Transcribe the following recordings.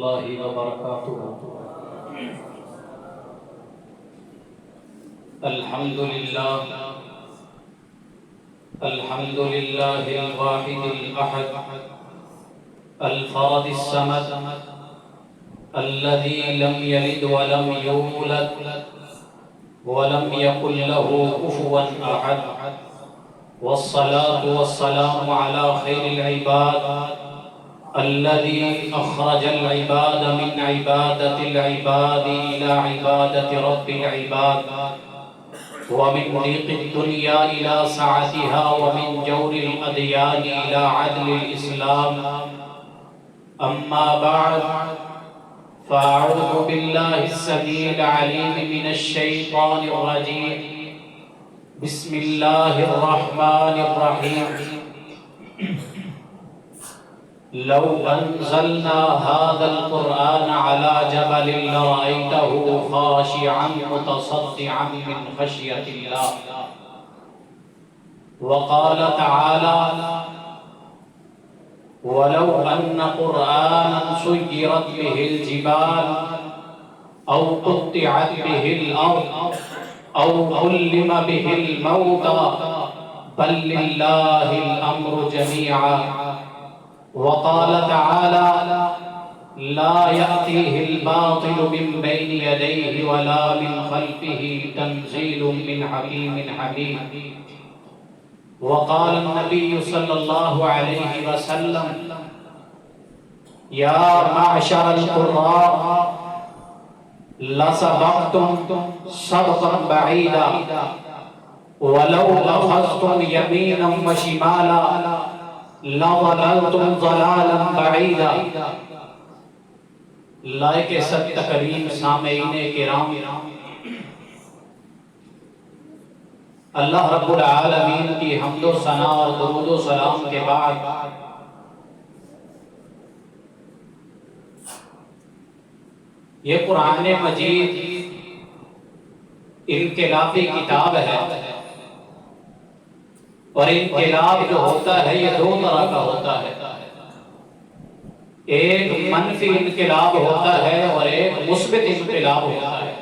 الله وبركاته. الحمد لله الواحد الأحد الفرد الصمد الذي لم يلد ولم يولد ولم يكن له كفوا أحد، والصلاة والسلام على خير العباد الذي أخرج العباد من عبادة العباد إلى عبادة رب العباد، ومن ضيق الدنيا إلى سعتها، ومن جور الأديان إلى عدل الإسلام. أما بعد، فأعوذ بالله السميع العليم من الشيطان الرجيم. بسم الله الرحمن الرحيم. لو أنزلنا هذا القرآن على جبل لرأيته خاشعا متصدعا من خشية الله. وقال تعالى: ولو أن قرآنا سيرت به الجبال أو قطعت به الأرض أو كلم به الموتى بل لله الأمر جميعا. وقال تعالى: لا يأتيه الباطل من بين يديه ولا من خلفه تنزيل من حكيم حميد. وقال النبي صلى الله عليه وسلم: يا معشر القراء لسبقتم سبقا بعيدا ولو أخذتم يمينا وشمالا لضللتم ضلالا بعيدا. لائق صد تکریم سامعین کرام، اللہ رب العالمین کی حمد و ثنا اور درود و سلام کے بعد یہ قرآن مجید انقلابی کتاب ہے، اور انقلاب جو ہوتا ہے یہ دو طرح کا ہوتا ہے. ایک منفی انقلاب ہوتا ہے اور ایک مثبت انقلاب ہوتا ہے.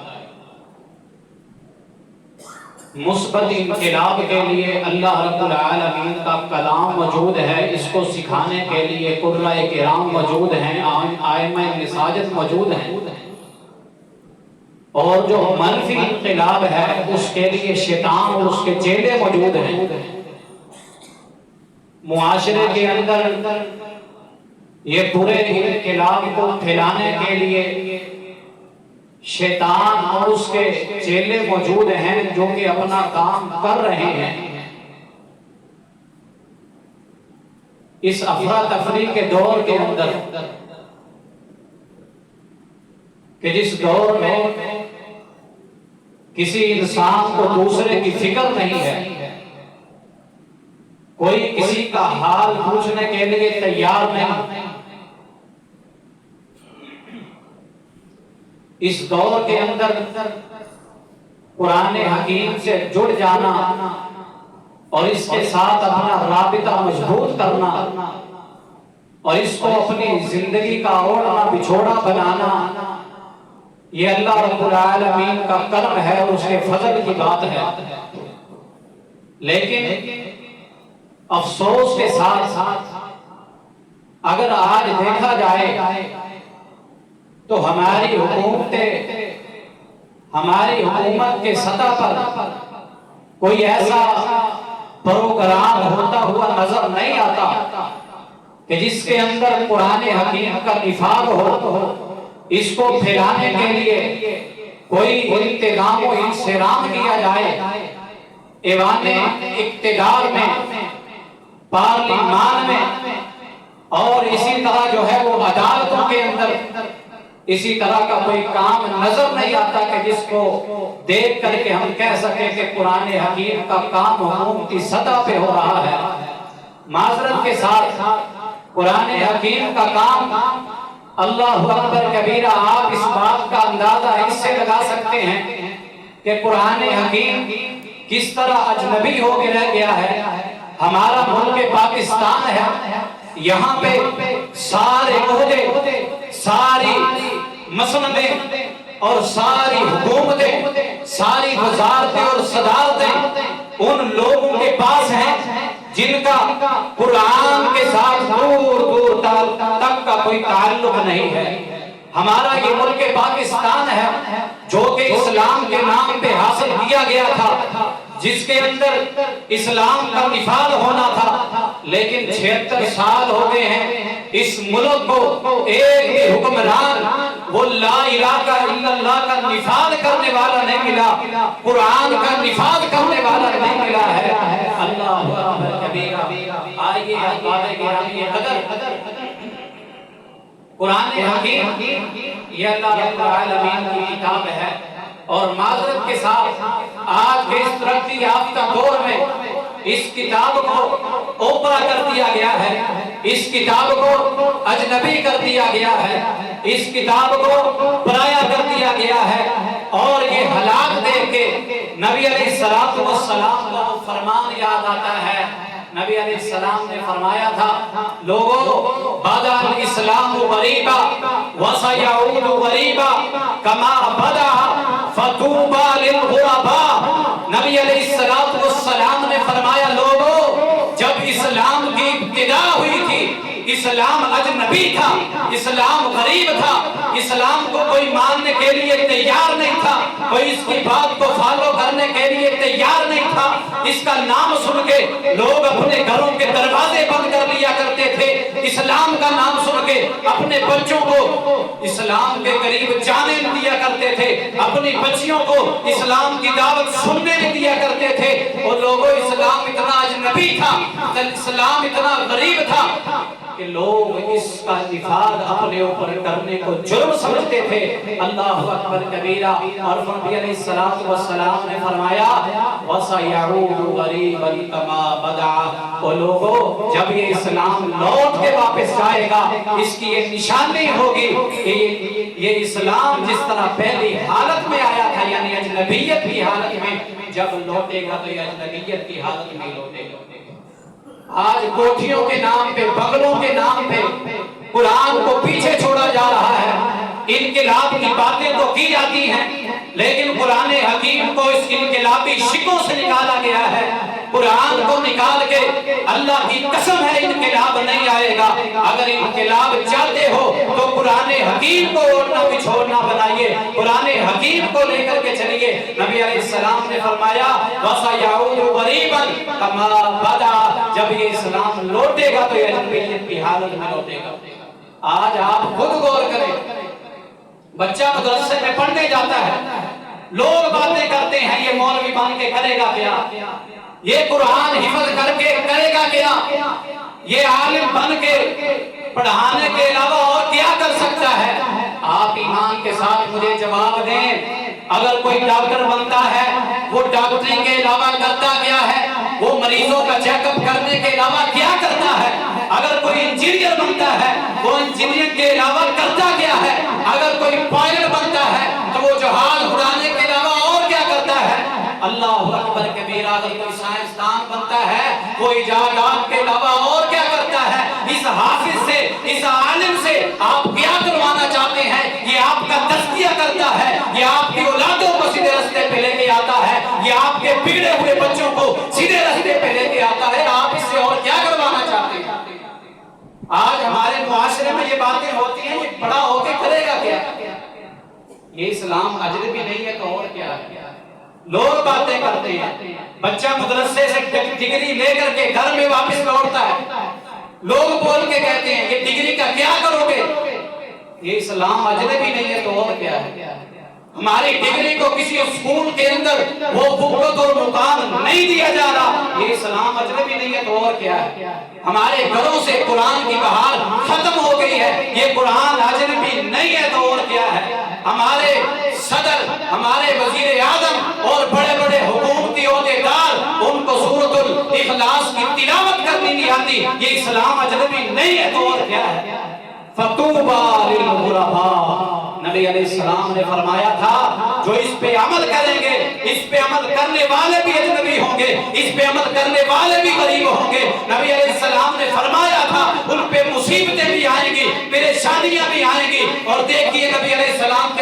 مثبت انقلاب کے لیے اللہ رب العالمین کا کلام موجود ہے، اس کو سکھانے کے لیے قراء کرام موجود ہیں، ائمہ مساجد موجود ہیں. اور جو منفی انقلاب ہے اس کے لیے شیطان اور اس کے چیلے موجود ہیں. معاشرے کے اندر یہ برے انقلاب کو پھیلانے کے لیے شیطان اور اس کے چیلے موجود ہیں جو کہ اپنا کام کر رہے ہیں. اس افراتفری کے دور کے اندر، کہ جس دور میں کسی انسان کو دوسرے کی فکر نہیں ہے، کوئی کسی کا حال پوچھنے کے لیے تیار نہیں، اس دور کے اندر قرآن حکیم سے جڑ جانا اور اس کے ساتھ اپنا رابطہ مضبوط کرنا اور اس کو اپنی زندگی کا اوڑھنا بچھوڑا بنانا، یہ اللہ رب العالمین کا کرم ہے اور اس کے فضل کی بات ہے. لیکن افسوس کے ساتھ اگر آج دیکھا جائے تو ہماری حکومت کے سطح پر کوئی ایسا پروگرام ہوتا ہوا نظر نہیں آتا کہ جس کے اندر قرآن حکیم کا نفاذ ہو. اس کو پھیلانے کے لیے کوئی انتظام و انصرام کیا جائے، ایوان اقتدار میں، پارلیمان میں، اور اسی طرح جو ہے وہ عدالتوں کے اندر اسی طرح کا کوئی کام نظر نہیں آتا کہ جس کو دیکھ کر کے ہم کہہ سکیں کہ قرآن حکیم کا کام حکومتی سطح پہ ہو رہا ہے. معذرت کے ساتھ قرآن حکیم کا کام، اللہ اکبر کبیرہ، آپ اس بات کا اندازہ اس سے لگا سکتے ہیں کہ قرآن حکیم کس طرح اجنبی ہو کے رہ گیا ہے. ہمارا ملک پاکستان ہے، یہاں پہ سارے عہدے، ساری مسندیں اور ساری حکومتیں، ساری وزارتیں اور صدارتیں ان لوگوں کے پاس ہیں جن کا قرآن کے ساتھ دور دور تک کا کوئی تعلق نہیں ہے۔ ہمارا یہ ملک پاکستان ہے جو کہ اسلام کے نام پہ حاصل کیا گیا تھا، جس کے اندر اسلام کا نفاذ ہونا تھا، لیکن 76 سال ہو گئے ہیں اس ملک کو ایک بھی حکمران وہ لا الہ الا اللہ کا نفاذ کرنے والا نہیں ملا، قرآن کا نفاذ کرنے والا نہیں ملا ہے۔ اللہ اکبر کبیرہ۔ آئیے احباب گرامی قدر، قرآن حکیم یہ اللہ رب العالمین کی کتاب ہے، اور معذرت کے ساتھ آج کے اس ترقی یافتہ دور میں اس کتاب کو اوپرا کر دیا گیا ہے، اس کتاب کو اجنبی کر دیا گیا ہے، اس کتاب کو پرایا کر دیا گیا ہے، اور یہ حالات دیکھ کے نبی علیہ السلام کو فرمان یاد آتا ہے۔ نبی علیہ السلام نے فرمایا تھا، لوگوں بدأ الاسلام غریبا وسیعود غریبا کما بدأ فطوبى للغرباء۔ نبی علیہ السلام نے فرمایا، لوگوں جب اسلام کی ابتدا ہوئی تھی اسلام اجنبی تھا، اسلام غریب تھا، اسلام کو کوئی ماننے کے لیے تیار نہیں تھا، کوئی اس کی بات کو فالو کرنے کے لیے تیار نہیں تھا، اس کا نام سن کے لوگ اپنے گھروں کے دروازے بند کر لیا کرتے تھے، اسلام کا نام سن کے اپنے بچوں کو اسلام کے قریب جانے نہیں دیا کرتے تھے، اپنی بچیوں کو اسلام کی دعوت سننے نہیں دیا کرتے تھے، اور لوگوں اسلام اتنا اجنبی تھا، اسلام اتنا غریب تھا کہ لوگ اس کا نفاذ اپنے اوپر کرنے کو جرم سمجھتے تھے۔ اللہ اکبر کبیرہ۔ اور نبی علیہ السلام نے فرمایا، وَسَيَعُودُ غَرِيبًا كَمَا بَدَأَ۔ وہ لوگوں جب یہ اسلام لوٹ کے واپس جائے گا اس کی یہ نشانی ہوگی کہ یہ اسلام جس طرح پہلی حالت میں آیا تھا، یعنی اجنبیت کی حالت میں، جب لوٹے گا تو یہ اجنبیت کی حالت میں لوٹے گا۔ آج کوٹھیوں کے نام پہ، بغلوں کے نام پہ قرآن کو پیچھے چھوڑا جا رہا ہے، انقلاب کی باتیں تو کی جاتی ہیں لیکن قرآن حکیم کو اس انقلابی شکوں سے نکالا گیا ہے۔ قرآن کو نکال کے اللہ کی قسم ہے انقلاب نہیں آئے گا۔ اگر انقلاب چاہتے ہو تو قرآن حکیم کو اوڑھنا بچھوڑنا بنائیے، قرآن حکیم کو لے کر کے چلیے۔ نبی علیہ السلام نے فرمایا، وَسَيَعُودُ غَرِيبًا كَمَا بَدَأَ۔ جب یہ اسلام لوٹے گا تو یہ اجنبیت کی حالت میں لوٹے گا۔ آج آپ خود غور کریں، بچہ مدرسے میں پڑھنے جاتا ہے، لوگ باتیں کرتے ہیں یہ مولوی بن کے کرے گا کیا، یہ قرآن حفظ کر کے کرے گا کیا، یہ عالم بن کے پڑھانے کے علاوہ اور کیا کر سکتا ہے۔ آپ ایمان کے ساتھ مجھے جواب دیں، اگر کوئی ڈاکٹر بنتا ہے وہ ڈاکٹری کے علاوہ کرتا کیا ہے، وہ مریضوں کا چیک اپ کرنے کے علاوہ کیا کرتا ہے۔ اگر کوئی انجینئر بنتا ہے وہ انجینئر کے علاوہ کرتا کیا ہے۔ اگر کوئی پائلٹ بنتا ہے تو وہ جہاز اڑانے کے علاوہ اور کیا کرتا ہے۔ اللہ اکبر کبیرہ۔ اگر کوئی سائنسدان بنتا ہے وہ ایجادات کے علاوہ اور کیا کرتا ہے۔ اس حافظ سے، اس عالم سے آپ کیا کروانا چاہتے ہیں؟ یہ آپ کا تزکیہ کرتا ہے، یہ آپ کی اولادوں کو سیدھے راستے پہ لے کے آتا ہے، یہ آپ کے بگڑے ہوئے بچوں کو سیدھے راستے پہ لے کے آتا ہے۔ آپ اس سے اور کیا کروانا چاہتے ہیں؟ آج ہمارے معاشرے میں یہ باتیں ہوتی ہیں، یہ بڑا ہو کے کرے گا کیا؟ یہ اسلام اجنبی نہیں ہے تو اور کیا ہے؟ لوگ باتیں کرتے ہیں، بچہ مدرسے سے ڈگری لے کر کے گھر میں واپس لوٹتا ہے، لوگ بول کے کہتے ہیں یہ ڈگری کا کیا کرو گے؟ یہ اسلام اجنبی نہیں ہے تو اور کیا ہے؟ ہماری ڈگری کو کسی اسکول کے اندر وہ بکت اور مقام نہیں دیا جا رہا، یہ اسلام اجنبی نہیں ہے تو اور کیا ہے؟ ہمارے گھروں سے قرآن کی بہار ختم ہو گئی ہے، یہ قرآن اجنبی نہیں ہے تو اور کیا ہے؟ ہمارے صدر، ہمارے وزیر اعظم اور بڑے بڑے حکومتی عہدیدار، ان کو سورۃ الاخلاص کی تلاوت کرنی نہیں آتی، یہ اسلام اجنبی نہیں ہے تو اور کیا ہے؟ فَطُوبَى لِلْغُرَبَاء۔ نبی علیہ السلام نے فرمایا تھا جو اس پہ عمل کریں گے، اس پہ عمل کرنے والے بھی اجنبی ہوں گے، اس پہ عمل کرنے والے بھی غریب ہوں گے۔ نبی علیہ السلام نے فرمایا تھا ان پہ مصیبتیں بھی آئیں گی، پریشانیاں بھی آئیں گی، اور دیکھیے نبی علیہ السلام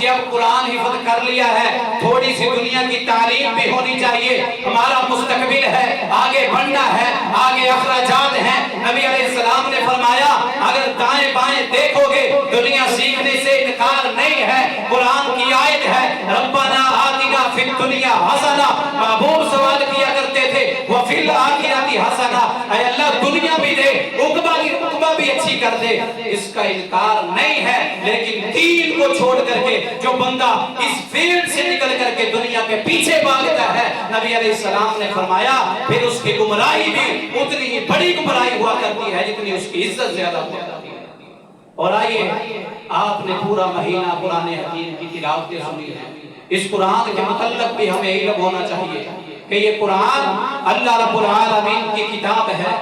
جب قرآن حفظ کر لیا ہے تھوڑی سی دنیا کی تعلیم بھی ہونی چاہیے، ہمارا مستقبل ہے، آگے بڑھنا ہے، آگے اخراجات ہیں۔ نبی علیہ السلام نے فرمایا اگر دائیں بائیں دیکھو گے دنیا سیکھنے سے انکار نہیں ہے۔ قرآن کی آیت ہے ربنا آتنا فی الدنیا حسنہ، محبوب سوال کیا کرتے تھے وفی الآخرۃ حسنہ، اے اللہ دنیا بھی دے، عقبہ بھی اچھی کر دے۔ اس کا انکار نہیں ہے، لیکن دین کو چھوڑ کر کے جو بندہ اس فیلڈ سے نکل کر کے دنیا کے پیچھے بھاگتا ہے، نبی علیہ السلام نے فرمایا پھر اس کی گمراہی بھی اتنی ہی بڑی گمراہی ہوا کرتی ہے جتنی اس کی عزت زیادہ ہوا کرتی ہے۔ اور آئیے آپ نے پورا مہینہ قرآن حکیم کی تلاوتیں سنی ہیں، اس قرآن کے متعلق بھی ہمیں علم ہونا چاہیے کہ یہ قرآن اللہ رب العالمین کی کتاب ہے،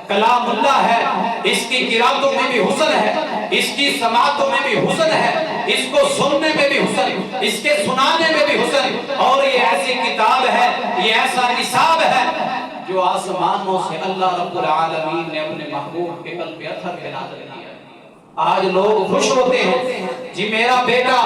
کلام اللہ ہے، اس کی قراتوں میں بھی حسن ہے، اس کی سماعتوں میں بھی حسن ہے، اس کو سننے میں بھی حسن، اس کے سنانے میں بھی حسن، اور یہ ایسی کتاب ہے، یہ ایسا نصاب ہے جو آسمانوں سے اللہ رب العالمین نے اپنے محبوب کے قلب اطہر پہ نازل کیا ہے۔ آج لوگ خوش ہوتے ہیں جی میرا بیٹا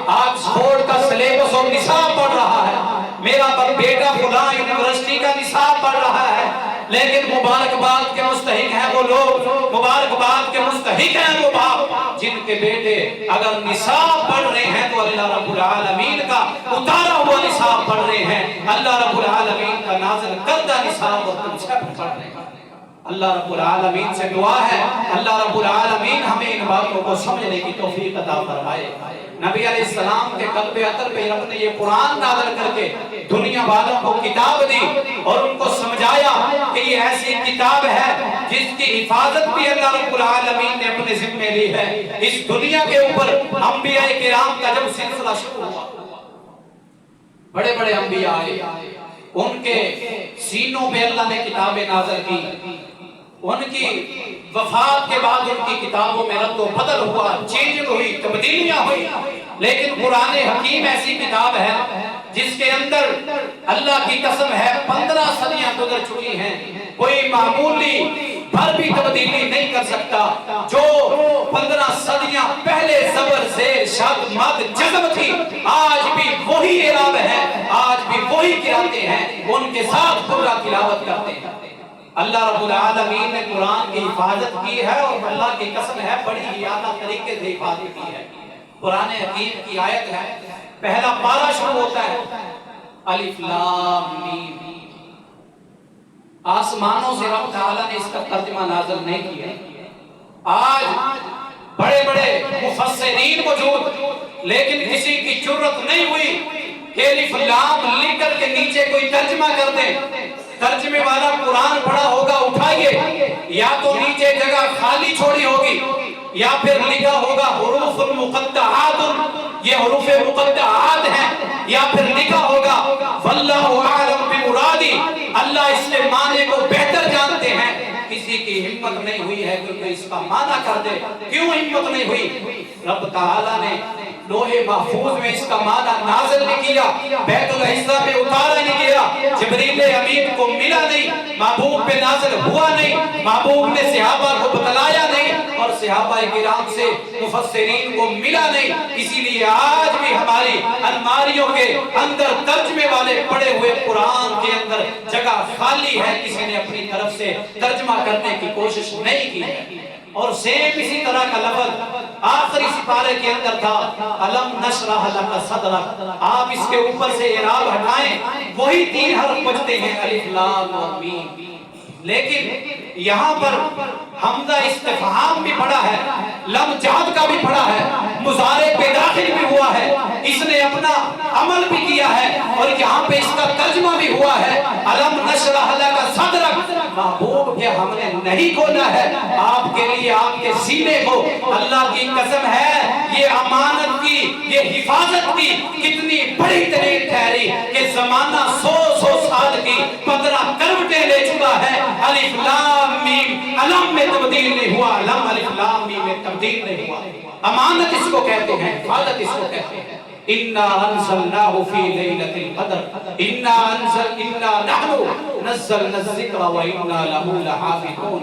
آکسفورڈ کا سلیبس اور نصاب پڑھ رہا ہے، میرا بیٹا فلاں یونیورسٹی کا نصاب پڑھ رہا ہے، لیکن مبارکباد کے مستحق ہیں وہ لوگ، مبارکباد کے مستحق ہیں وہ باپ جن کے بیٹے اگر نصاب پڑھ رہے ہیں تو اللہ رب العالمین کا اتارا ہوا نصاب پڑھ رہے ہیں، اللہ رب العالمین کا نازل کردہ نصاب اور کنسپٹ پڑھ رہے ہیں۔ اللہ رب العالمین سے دعا ہے اللہ رب العالمین ہمیں ان باتوں کو سمجھنے کی توفیق عطا فرمائے۔ نبی علیہ السلام کے قلب اطہر پہ رب نے یہ قرآن نازل کر کے دنیا والوں کو کتاب دی اور ان کو سمجھایا کہ یہ ایسی کتاب ہے جس کی حفاظت بھی اللہ رب العالمین نے اپنے ذمہ لی ہے۔ اس دنیا کے اوپر انبیاء کرام کا جب سلسلہ شروع ہوا، بڑے بڑے انبیاء آئے، ان کے سینوں پہ اللہ نے کتابیں نازل کی، ان کی وفات کے بعد ان کی کتابوں میں رد و بدل ہوا، چینج ہوئی، تبدیلیاں ہوئی، لیکن قرآن حکیم ایسی کتاب ہے جس کے اندر اللہ کی قسم ہے 15 صدیاں گزر چکی ہیں، کوئی معمولی بھر بھی تبدیلی نہیں کر سکتا۔ جو 15 صدیاں پہلے زبر زیر شد مد جزم تھی آج بھی وہی اعراب ہے، آج بھی وہی قراتیں ہیں، ان کے ساتھ پورا تلاوت کرتے ہیں۔ اللہ رب العالمین نے قرآن کی حفاظت کی ہے اور اللہ کی قسم ہے بڑی ہی اعلیٰ طریقے سے حفاظت کی ہے۔ قرآن حکیم کی آیت ہے، پہلا پارہ شروع ہوتا ہے الف لام میم۔ آسمانوں سے رب تعالیٰ نے اس کا ترجمہ نازل نہیں کیا۔ آج بڑے بڑے مفسرین موجود، لیکن کسی کی جرت نہیں ہوئی کہ الف لام لکھ کر کے نیچے کوئی ترجمہ کر دے۔ ترجمے والا قرآن پڑھا ہوگا اٹھائیے، یا تو نیچے جگہ خالی چھوڑی ہوگی یا پھر لکھا ہوگا حروف مقطعات، یہ حروف مقطعات ہیں، یا پھر لکھا ہوگا واللہ اعلم بمرادی، اللہ اس کے معنی کو بہتر جانتے ہیں۔ کسی کی ہمت نہیں ہوئی ہے کہ اس کا معنی کر دے۔ کیوں ہمت نہیں ہوئی؟ رب تعالیٰ نے لوح محفوظ میں اس کا معنی نازل نہیں کیا، بیت العزہ پہ اتارا نہیں گیا، جبریل امین کو ملا نہیں، محبوب پہ نازل ہوا نہیں، محبوب نے صحابہ کو بتلایا نہیں، اور صحابہ کرام سے مفسرین کو ملا نہیں۔ اسی لیے آج بھی ہماری الماریوں کے اندر ترجمے والے پڑے ہوئے قرآن کے اندر جگہ خالی ہے، کسی نے اپنی طرف سے ترجمہ کرنے کی کوشش نہیں کی ہے۔ اور سیم اسی طرح کا لفظ آخری سپارے کے اندر تھا الم نشرح لک صدرک، آپ اس کے اوپر سے اعراب ہٹائیں وہی 3 حرف بچتے ہیں الف لام اور میم، لیکن یہاں پر حمزہ استفہام بھی پڑا ہے، لم جہد کا بھی پڑا ہے، مضارع پہ داخل بھی ہوا ہے، اس نے اپنا عمل بھی کیا ہے، اور یہاں پہ اس کا ترجمہ بھی ہوا ہے الم نشرح لک صدرک۔ محبوب کیا ہم نے نہیں کھولا ہے آپ کے لیے آپ کے سینے کو؟ اللہ کی قسم ہے یہ امانت کی، یہ حفاظت کی کتنی بڑی دلیل ٹھہری کہ زمانہ 100 سال کی 15 کروٹیں لے چکا ہے، الف لام میم علم میں تبدیل نہیں ہوا، علم الف لام میم میں تبدیل نہیں ہوا۔ امانت اس کو کہتے ہیں، حفاظت اس کو کہتے ہیں۔ اِنَّا أَنزَلْنَاهُ فِي لَيْلَةِ الْقَدْرِ اِنَّا نَحْنُ نَزَّلْنَا الذِّكْرَ وَإِنَّا لَهُ لَحَافِظُونَ۔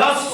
10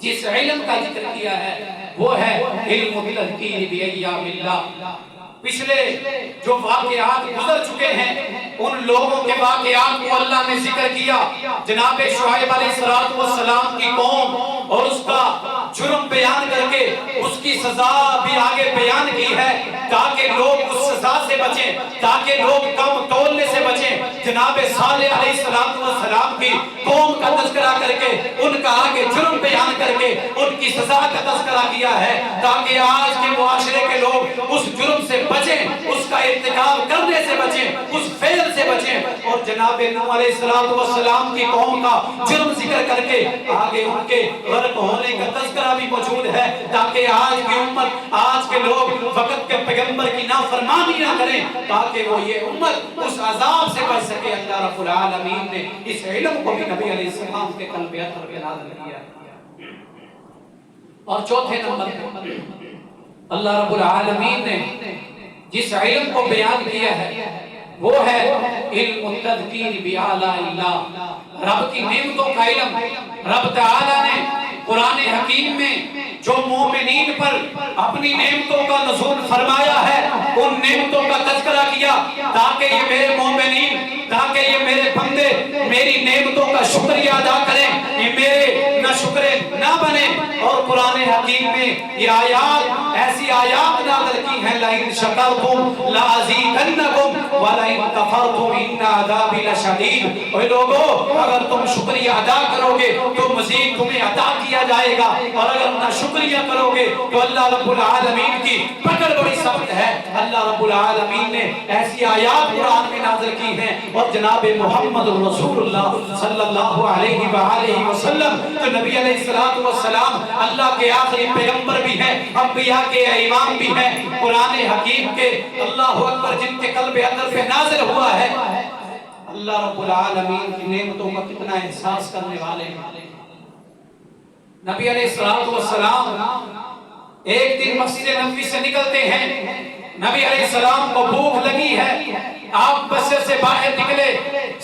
جس علم کا ذکر کیا ہے وہ ہے علم التذکیر بایام اللہ۔ پچھلے جو واقعات گزر چکے ہیں ان لوگوں کے واقعات کو اللہ نے ذکر کیا۔ جناب شعیب علیہ السلام کی قوم اور اس کا جرم بیان کر کے اس کی سزا بھی آگے بیان کی ہے تاکہ لوگ اس سزا سے بچیں، تاکہ لوگ کم تولنے سے بچیں۔ جناب صالح علیہ السلام کی قوم کا تذکرہ کر کے ان کا آگے جرم بیان کر کے ان کی سزا کا تذکرہ کیا ہے تاکہ آج کے معاشرے کے لوگ اس جرم سے بچیں، اس کا ارتکاب کرنے سے بچیں، اس فعل سے بچیں۔ اور جناب نوح علیہ السلام کی قوم کا جرم ذکر کر کے آگے ان کے غرق ہونے کا تذکرہ بھی موجود ہے تاکہ آج کی امت، آج کے لوگ وقت کے پیغمبر کی نافرمانی نہ کریں تاکہ وہ یہ امت اس عذاب سے بچ سکے۔ اللہ رب العالمین نے اس علم کو بھی نبی علیہ السلام کے قلب اطہر پہ نازل کیا۔ اور چوتھے نمبر پر اللہ رب العالمین نے جس علم کو بیان کیا ہے وہ ہے علم التذکیر بآلاء اللہ، رب کی نعمتوں کا علم۔ رب تعالیٰ نے قرآن حکیم میں جو مومنین پر اپنی نعمتوں کا نزول فرمایا ہے ان نعمتوں کا تذکرہ کیا تاکہ یہ میرے مومنین، تاکہ یہ میرے بندے میری نعمتوں کا شکریہ ادا کریں، یہ میرے نہ شکرے نہ بنے۔ اور قرآن حکیم میں یہ آیات، ایسی آیات نازل کی ہیں لَإِن شَكَرْتُمْ لَأَزِيدَنَّكُمْ وَلَئِن كَفَرْتُمْ إِنَّ عَذَابِي لَشَدِيدٌ۔ اے لوگو اگر تم شکریہ ادا کرو گے تو مزید تمہیں عطا کیا جائے گا، اور اگر نہ شکریہ کرو گے تو اللہ رب العالمین کی پکڑ بڑی سخت ہے۔ اللہ رب العالمین نے ایسی آیات قرآن میں نازل کی ہیں، اور جناب محمد رسول اللہ صلی اللہ علیہ وآلہ وسلم جو نبی علیہ السلام اللہ کے آخری پیغمبر بھی ہیں، انبیاء کے امام بھی ہیں، قرآن حکیم کے اللہ اکبر جن کے قلب اندر پہ نازل ہوا ہے، اللہ رب العالمین کی نعمتوں کا کتنا احساس کرنے والے ہیں۔ نبی علیہ السلام ایک دن مسجد نبوی سے نکلتے ہیں، نبی علیہ السلام کو بھوک لگی ہے، آپ مسجد سے باہر نکلے،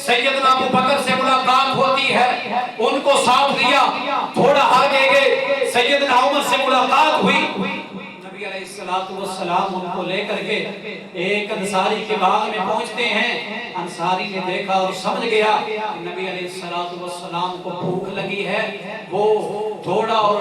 سیدنا ابو بکر سے ملاقات ہوتی ہے، ان کو ساتھ لیا، تھوڑا آگے گئے سیدنا عمر سے ملاقات ہوئی، نبی علیہ السلام ان کو لے کر کے ایک انصاری کے باغ میں پہنچتے ہیں۔ انصاری نے دیکھا اور سمجھ گیا نبی علیہ السلام کو بھوک لگی ہے، وہ تھوڑا اور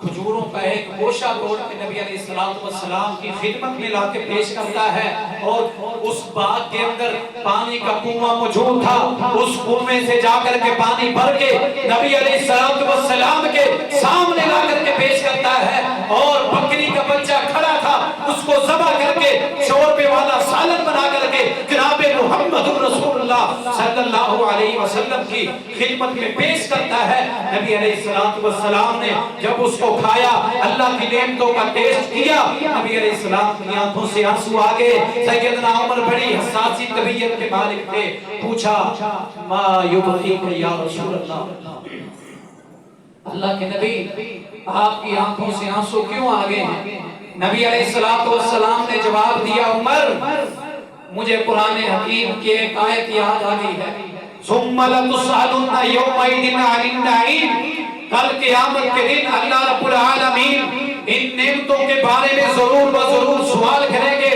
کھجوروں کا ایک گوشہ توڑ کے نبی علیہ السلام کی خدمت میں لا کے پیش کرتا ہے، اور اس باغ کے اندر پانی کا کنواں موجود تھا، اس کنویں سے جا کر کے پانی بھر کے نبی علیہ السلام کے سامنے لا کر کے پیش کرتا ہے، اور بکری کا بچہ کھڑا تھا اس کو ذبح کر کے شوربے والا سالن بنا کر کے جناب محمد رسول اللہ صلی اللہ علیہ وسلم کی خدمت میں پیش کرتا ہے۔ نبی علیہ السلام نے جب اس کو کھایا، اللہ کی نعمتوں کا ٹیسٹ کیا، نبی علیہ السلام کی آنکھوں سے آنسو آ گئے۔ سیدنا عمر بڑی حساسی طبیعت کے مالک تھے، پوچھا ما یبغیک یا رسول اللہ، اللہ کے نبی آپ کی آنکھوں سے آنسو کیوں آ گئے ہیں؟ نبی علیہ السلام نے جواب دیا، عمر مجھے قرآن حکیم کی ایک آیت یاد آ گئی ہے، ثم لتسألن یومئذ عن النعیم، کل قیامت کے دن اللہ رب العالمین ان نعمتوں کے بارے میں ضرور بضرور سوال کریں گے۔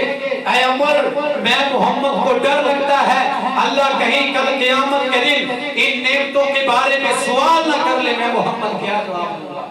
اے عمر میں محمد کو ڈر لگتا ہے اللہ کہیں کل قیامت کے دن ان نعمتوں کے بارے میں سوال نہ کر لے، میں محمد کیا جواب دوں گا۔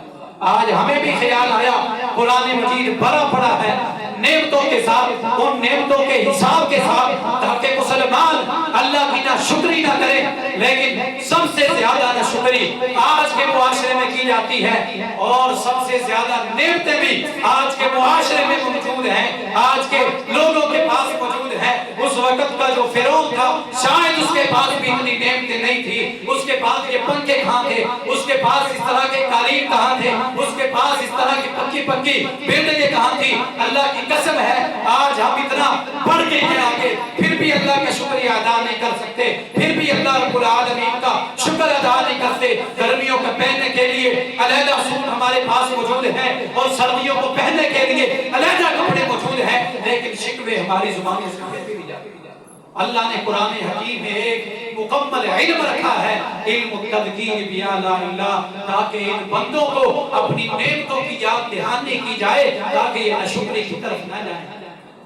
آج ہمیں بھی خیال آیا قرآن مجید بھرا پڑا ہے نعمتوں کے ساتھ، ان نعمتوں کے حساب کے ساتھ، تاکہ مسلمان اللہ کی نہ شکری نہ کرے، لیکن سب سے زیادہ نہ شکری آج کے معاشرے میں کی جاتی ہے، اور سب سے زیادہ نعمتیں بھی آج کے معاشرے میں موجود ہیں، آج کے لوگوں کے پاس موجود ہیں۔ اس وقت کا جو فرعون تھا شاید اس کے پاس بھی اتنی نعمتیں نہیں تھی، اس کے پاس یہ پنکھے کہاں تھے، اس کے پاس اس طرح کے قالین کہاں تھے، اس کے پاس اس طرح کی پکی پکی بلڈنگیں کہاں تھی۔ اللہ کی قسم ہے آج ہم اتنا بڑھ گئے ہیں آگے، پھر بھی اللہ کا شکریہ ادا نہیں کر سکتے، پھر بھی اللہ رب العالمین کا شکر ادا نہیں کرتے۔ گرمیوں کو پہننے کے لیے علیحدہ سوٹ ہمارے پاس موجود ہیں، اور سردیوں کو پہننے کے لیے علیحدہ کپڑے موجود ہیں، لیکن شکوے ہماری زبانوں سے بھی جاتے ہیں۔ اللہ نے قرآن حکیم میں ایک مکمل علم رکھا ہے، علم التذکیر بآلاء اللہ، تاکہ ان بندوں کو اپنی نعمتوں کی یاد دہانی کی جائے تاکہ یہ ناشکری کی طرف نہ جائیں۔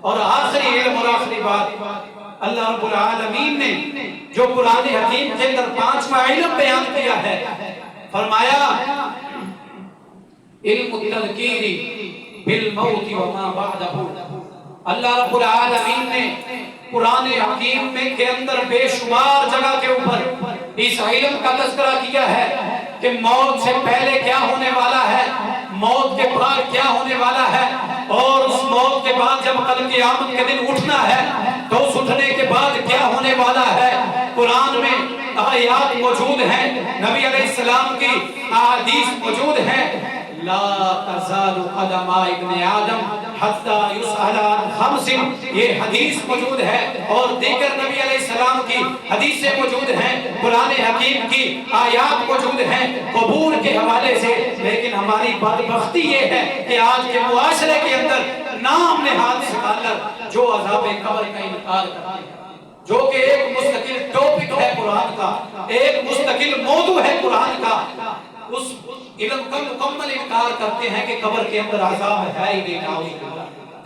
اور آخری علم اور آخری بات، اللہ رب العالمین نے جو قرآن حکیم کے اندر 5واں علم بیان کیا ہے، فرمایا علم التذکیر بالموت وما بعدہ۔ اللہ رب العالمین نے قرآن حکیم میں کے اندر بے شمار جگہ کے اوپر اس علم کا تذکرہ کیا ہے کہ موت سے پہلے کیا ہونے والا ہے، موت کے بعد کیا ہونے والا ہے، اور اس موت کے بعد جب کل قیامت کے دن اٹھنا ہے تو اس اٹھنے کے بعد کیا ہونے والا ہے۔ قرآن میں آیات موجود ہیں، نبی علیہ السلام کی احادیث موجود ہیں، لا تزال قدم ابن آدم حتی یسأل عن خمس، یہ حدیث موجود ہے، اور دیگر نبی علیہ السلام کی حدیثیں موجود ہیں، قرآن حکیم کی آیات موجود ہیں قبور کے حوالے سے۔ لیکن ہماری بدبختی یہ ہے کہ آج کے معاشرے کے اندر نام نہاد سکالر جو عذاب قبر کا انکار کرتے ہیں، جو کہ ایک مستقل ٹاپک ہے قرآن کا، ایک مستقل موضوع ہے قرآن کا، اس علم کا مکمل انکار کرتے ہیں کہ قبر کے اندر عذاب ہے ہی نہیں،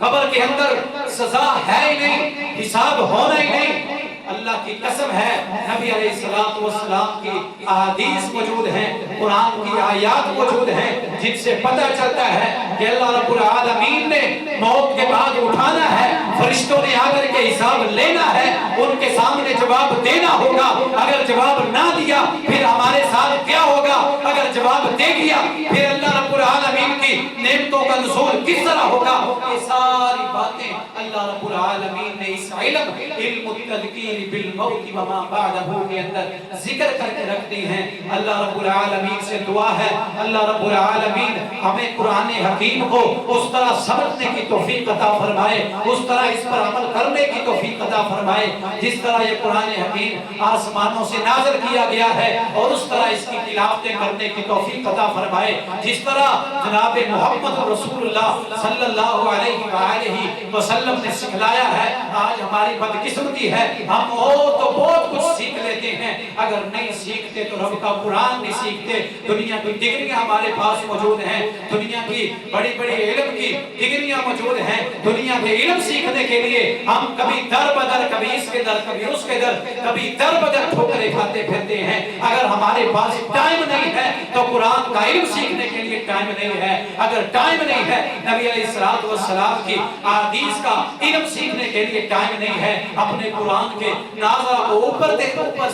قبر کے اندر سزا ہے ہی نہیں، حساب ہونا ہی نہیں۔ اللہ کی قسم ہے، نبی علیہ السلام کی احادیث موجود ہیں، قرآن کی آیات موجود ہیں، جن سے پتہ چلتا ہے کہ اللہ رب العالمین نے موت کے بعد اٹھانا ہے، فرشتوں نے آ کر کے حساب لینا ہے، ان کے سامنے جواب دینا ہوگا۔ اگر جواب نہ دیا پھر ہمارے ساتھ کیا ہوگا، اگر جواب دے دیا پھر اللہ رب العالمین کی نعمتوں کا نزول کس طرح ہوگا۔ یہ ساری باتیں اللہ رب العالمین نے اس علم التذکیر بالموت وما بعدہ کے اندر ذکر کر کے رکھ دی ہیں۔ اللہ رب العالمین سے دعا ہے، اللہ رب العالمین ہمیں قرآن حکیم کو اس طرح سمجھنے کی توفیق عطا فرمائے، اس طرح اس پر عمل کرنے کی توفیق عطا فرمائے جس طرح یہ قرآن حکیم آسمانوں سے نازل کیا گیا ہے، اور اس طرح اس کی تلاوتیں کرنے کی توفیق عطا فرمائے جس طرح جناب محمد رسول اللہ صلی اللہ علیہ وآلہ وسلم نے سکھلایا ہے۔ آج ہماری بدقسمتی ہے، ہم اور تو بہت کچھ سیکھ لیتے ہیں، اگر نہیں سیکھتے تو رب کا قرآن نہیں سیکھتے۔ دنیا کی ڈگریاں ہمارے پاس موجود ہیں، دنیا کی بڑی بڑی علم کی ڈگریاں موجود ہیں، دنیا کے علم سیکھنے کے لیے ہم کبھی در بدر، کبھی اس کے در، کبھی اس کے در، کبھی در بدر ٹھوکریں کھاتے پھرتے ہیں۔ اگر ہمارے پاس ٹائم نہیں ہے تو قرآن کا علم سیکھنے کے لیے ٹائم نہیں ہے، اگر ٹائم نہیں ہے نبی علیہ السلام کی احادیث کا علم سیکھنے کے لیے ٹائم نہیں ہے، اپنے قرآن کے ناظرہ کو اوپر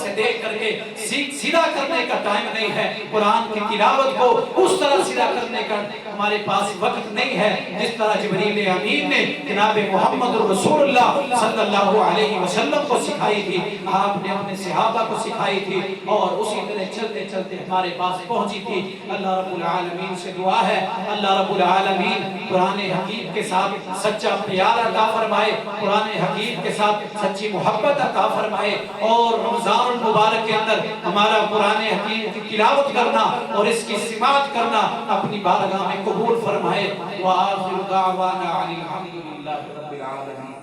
سے دیکھ کر کے سیدھا کرنے کا ٹائم نہیں ہے، قرآن کی تلاوت کو اس طرح سیدھا کرنے کا ہمارے پاس وقت نہیں ہے جس طرح جبریل امین نے جناب محمد رسول اللہ صلی اللہ علیہ وسلم کو سکھائی تھی، آپ نے اپنے صحابہ کو سکھائی تھی، اور اسی طرح چلتے چلتے ہمارے پاس پہنچی تھی۔ اللہ رب العالمین سے دعا ہے، اللہ رب العالمین قرآن حکیم کے ساتھ سچا پیار عطا فرمائے، قرآن حکیم کے ساتھ سچی محبت عطا فرمائے، اور رمضان المبارک کے اندر ہمارا قرآن حکیم کی تلاوت کرنا اور اس کی سماعت کرنا اپنی بارگاہ میں قبول فرمائے۔ وآخر دعوانا الحمدللہ رب العالمین۔